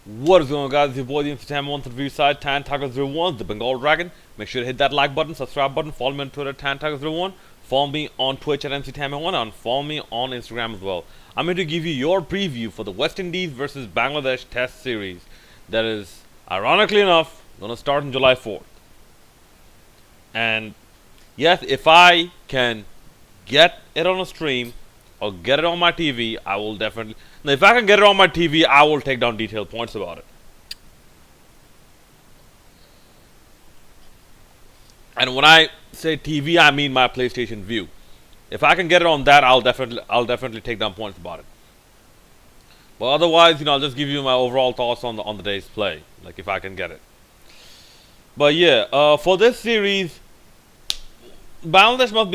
What is going on, guys? It's your boy, the Instagram one review side, Tan Tigers01, the Bengal Dragon. Make sure to hit that like button, subscribe button, follow me on Twitter, Tan Tigers01, follow me on Twitch at MCTam1, and follow me on Instagram as well. I'm here to give you your preview for the West Indies versus Bangladesh Test Series. That is, ironically enough, going to start on July 4th. And yes, if I can get it on a stream or get it on my TV, I will definitely. Now, if I can get it on my TV, I will take down detailed points about it. And when I say TV, I mean my PlayStation View. If I can get it on that, I'll definitely take down points about it. But otherwise, I'll just give you my overall thoughts on the day's play, like if I can get it. But yeah, for this series, Bangladesh must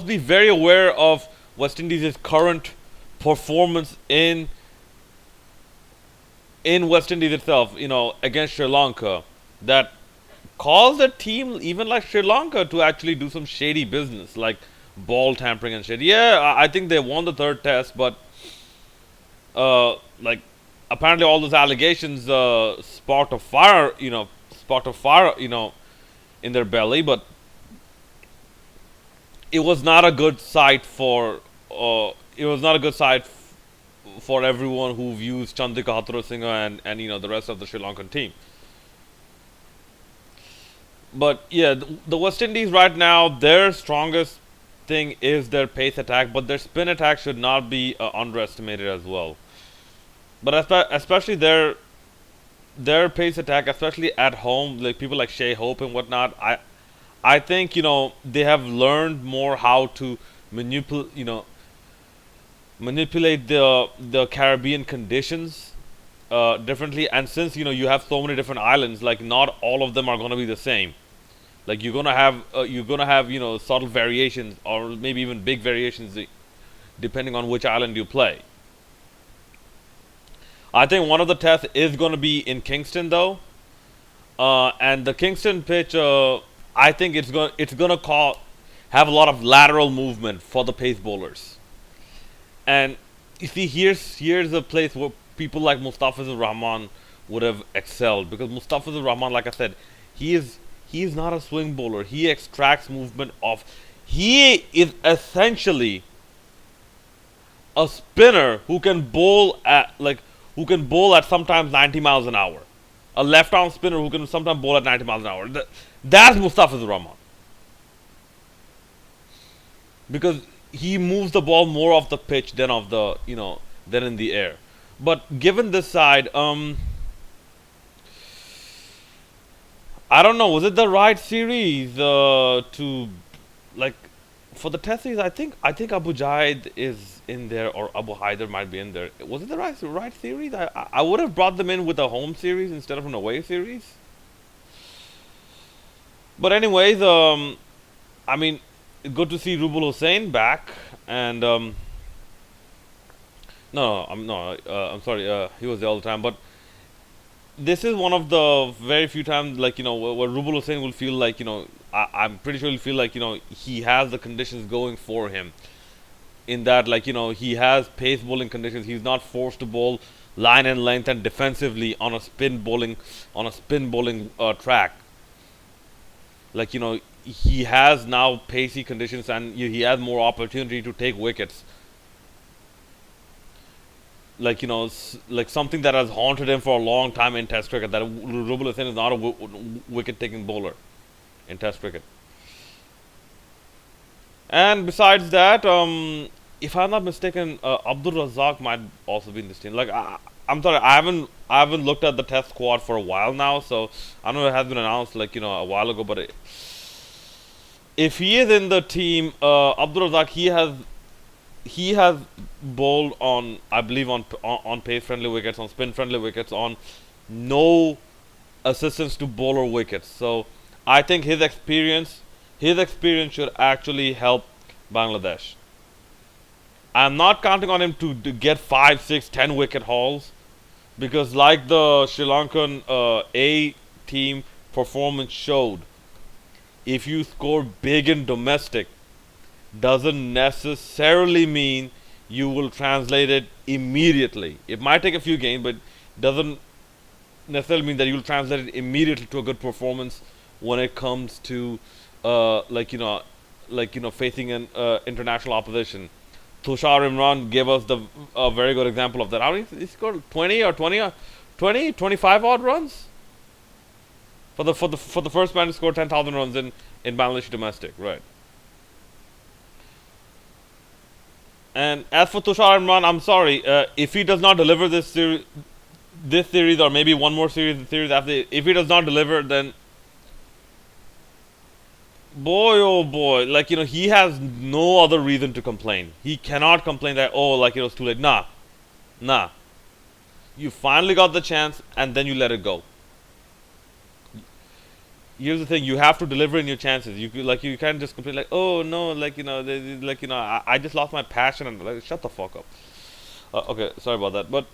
be very aware of West Indies' current performance in West Indies itself, against Sri Lanka, that caused a team even like Sri Lanka to actually do some shady business, like ball tampering and shit. Yeah, I think they won the third test, but like apparently all those allegations sparked a fire, in their belly, but it was not a good sight for for everyone who views Chandika Hathurusingha and the rest of the Sri Lankan team. But yeah, the West Indies right now, their strongest thing is their pace attack, but their spin attack should not be underestimated as well. But especially their pace attack, especially at home, like people like Shea Hope and whatnot, I think they have learned more how to manipulate the Caribbean conditions differently. And since you have so many different islands, like not all of them are going to be the same. Like you're gonna have subtle variations or maybe even big variations depending on which island you play. I think one of the tests is going to be in Kingston though, and the Kingston pitch, I think it's gonna have a lot of lateral movement for the pace bowlers. And you see, here's a place where people like Mustafizur Rahman would have excelled, because Mustafizur Rahman, like I said, he is not a swing bowler. He extracts movement off. He is essentially a spinner who can bowl at sometimes 90 miles an hour. A left-arm spinner who can sometimes bowl at 90 miles an hour. That's Mustafizur Rahman, because he moves the ball more off the pitch than than in the air. But given this side, I don't know. Was it the right series to like for the test series? I think Abu Jaid is in there, or Abu Haider might be in there. Was it the right series? I would have brought them in with a home series instead of an away series. But anyways, I mean, good to see Rubul Hussain back, and no, I'm sorry, he was there all the time, but this is one of the very few times, like where Rubul Hussain will feel like I'm pretty sure he'll feel like he has the conditions going for him. In that, like he has pace bowling conditions. He's not forced to bowl line and length and defensively on a spin bowling track. Like he has now pacey conditions, and he has more opportunity to take wickets. Like like something that has haunted him for a long time in Test cricket. That Rubul Hussain is not a wicket-taking bowler in Test cricket. And besides that, if I'm not mistaken, Abdul Razak might also be in this team. Like I'm sorry, I haven't looked at the Test squad for a while now, so I know it has been announced like a while ago. But if he is in the team, Abdul Razak, he has bowled on, I believe, on pace friendly wickets, on spin friendly wickets, on no assistance to bowler wickets. So I think his experience should actually help Bangladesh. I'm not counting on him to get 5, 6, 10 wicket hauls, because like the Sri Lankan A team performance showed, if you score big in domestic, doesn't necessarily mean you will translate it immediately. It might take a few games, but doesn't necessarily mean that you'll translate it immediately to a good performance when it comes to facing an international opposition. Tushar Imran gave us the a very good example of that. How many he scored? 25 odd runs for the first man to score 10,000 runs in Bangladesh domestic, right? And as for Tushar Imran, I'm sorry if he does not deliver this series or maybe one more series after. If he does not deliver, then boy oh boy, he has no other reason to complain. He cannot complain that it was too late. Nah. You finally got the chance and then you let it go. Here's the thing: you have to deliver in your chances. You can't just complain oh no, I just lost my passion and shut the fuck up. Okay, sorry about that. But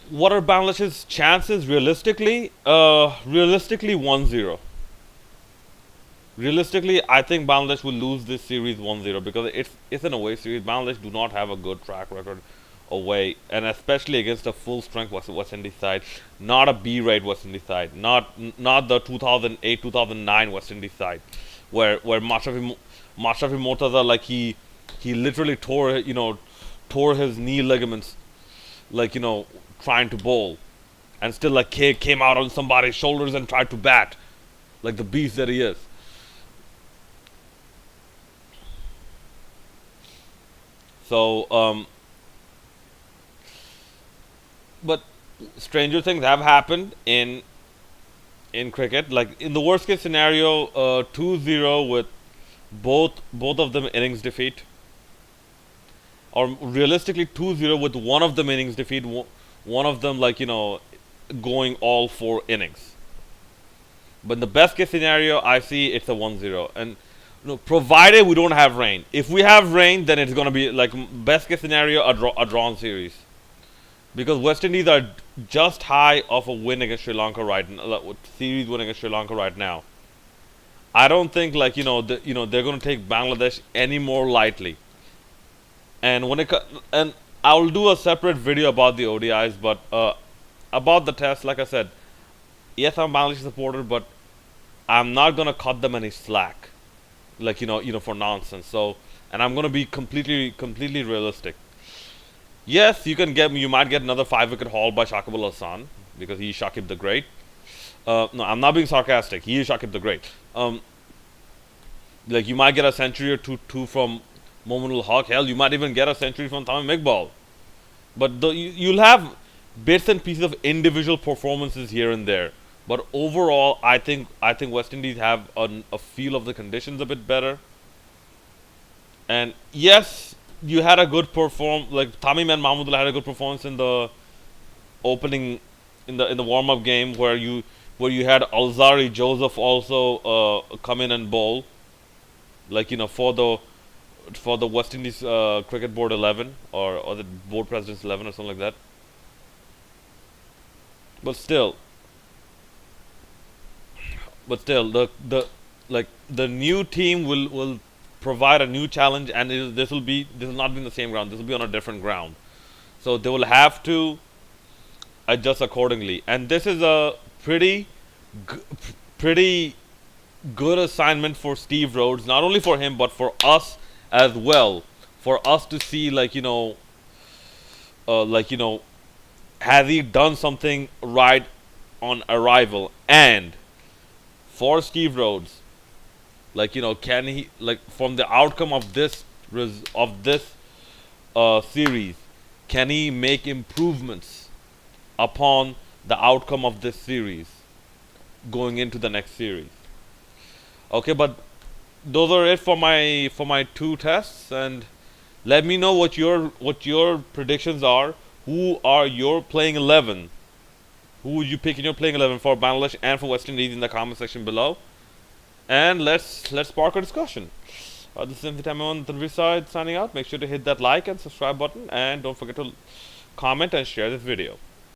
what are Bangladesh's chances realistically? Realistically 1-0. Realistically, I think Bangladesh will lose this series 1-0 because it's an away series. Bangladesh do not have a good track record away, and especially against a full strength West Indies side, not a B-rate West Indies side, not the 2008-2009 West Indies side, where Mashrafi Mortaza he literally tore his knee ligaments trying to bowl, and still came out on somebody's shoulders and tried to bat like the beast that he is. So but stranger things have happened in cricket. Like in the worst case scenario, 2-0 with both of them innings defeat, or realistically 2-0 with one of them innings defeat, one of them going all 4 innings. But in the best case scenario, I see it's a 1-0, and provided we don't have rain. If we have rain, then it's gonna be best case scenario a drawn series. Because West Indies are just high of a win against Sri Lanka series win against Sri Lanka right now. I don't think they're going to take Bangladesh any more lightly. And and I'll do a separate video about the ODIs, but about the test, like I said, yes, I'm a Bangladesh supporter, but I'm not going to cut them any slack, for nonsense. So, and I'm going to be completely realistic. Yes, you might get another 5-wicket haul by Shakib Al Hasan because he's Shakib the Great. No, I'm not being sarcastic. He is Shakib the Great. You might get a century or two from Mominul Haq. Hell, you might even get a century from Tamim Iqbal. But you'll have bits and pieces of individual performances here and there. But overall, I think West Indies have a feel of the conditions a bit better. And yes, you had a good Tamim and Mahmudullah had a good performance in the opening, in the warm-up game where you had Alzari Joseph also come in and bowl, for the West Indies Cricket Board 11 or the Board President's 11 or something like that. But still, the new team will provide a new challenge, and this will not be on the same ground. This will be on a different ground, so they will have to adjust accordingly. And this is a pretty good assignment for Steve Rhodes, not only for him but for us as well. For us to see, has he done something right on arrival? And for Steve Rhodes, can he, from the outcome of this series, can he make improvements upon the outcome of this series going into the next series? Okay, but those are it for my 2 tests, and let me know what your predictions are. Who are your playing 11? Who would you pick in your playing 11 for Bangladesh and for West Indies in the comment section below? And let's spark a discussion. This is Imthan Tanveer Saeed signing out. Make sure to hit that like and subscribe button, and don't forget to comment and share this video.